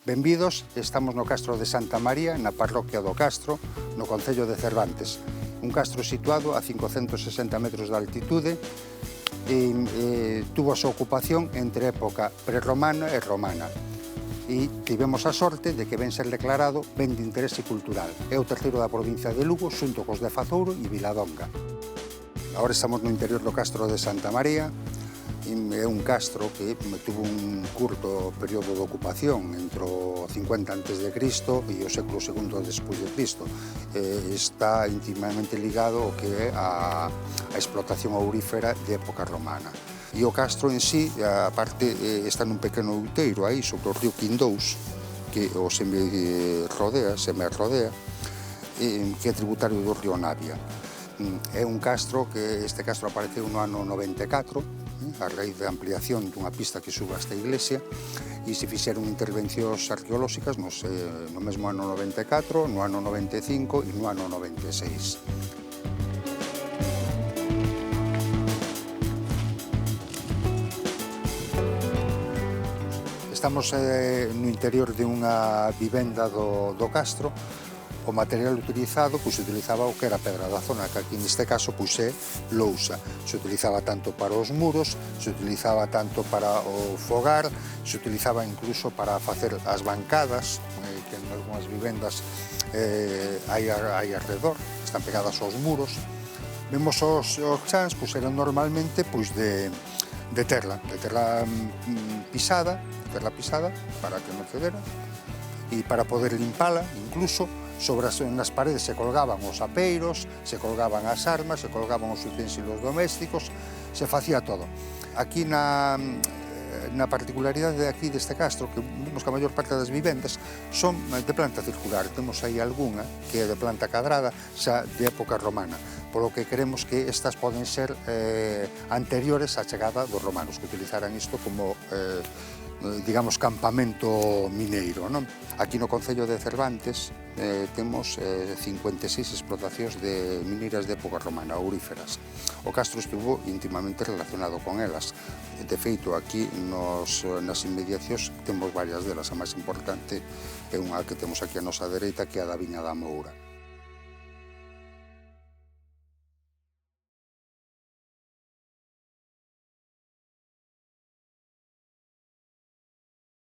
Benvidos, estamos no castro de Santa María, na parroquia do Castro, no concello de Cervantes. Un castro situado a 560 metros de altitude e tuvo a súa ocupación entre época prerromana e romana. E tivemos a sorte de que ven ser declarado ben de interese cultural. É o terceiro da provincia de Lugo, xunto cos de Fazouro e Viladonga. Agora estamos no interior do castro de Santa María. É un castro que tuvo un curto período de ocupación entre o 50 a.C. e o século II despois de Cristo. Está intimamente ligado ao que é a explotación aurífera de época romana. E o castro en sí, a parte, está nun pequeno outeiro aí sobre o río Quindous, que o semerrodea, que é tributario do río Navia. É un castro que este castro apareceu no ano 94, a raíz da ampliación dunha pista que sube hasta a iglesia, e se fixeron intervencións arqueolóxicas no mesmo ano 94, no ano 95 e no ano 96. Estamos no interior de unha vivenda do castro. O material utilizado, se utilizaba o que era pedra da zona, que aquí neste caso é lousa. Se utilizaba tanto para os muros, se utilizaba tanto para o fogar, se utilizaba incluso para facer as bancadas, que en algunhas vivendas hai alrededor, están pegadas aos muros. Vemos os chans, eran normalmente de terra pisada, para que non cedera, e para poder limpala, incluso, nas paredes se colgaban os apeiros, se colgaban as armas, se colgaban os utensilios domésticos, se facía todo. Aquí na particularidade de aquí deste castro, que vemos que a maior parte das vivendas son de planta circular, temos aí algunha que é de planta cadrada, xa de época romana, polo que creemos que estas poden ser anteriores á chegada dos romanos, que utilizaran isto como digamos, campamento mineiro. Aquí no concello de Cervantes temos 56 explotacións de mineiras de época romana, auríferas. O castro estuvo íntimamente relacionado con elas. De feito, aquí nas inmediacións temos varias delas. A máis importante é unha que temos aquí a nosa dereita, que é a da Viña da Moura.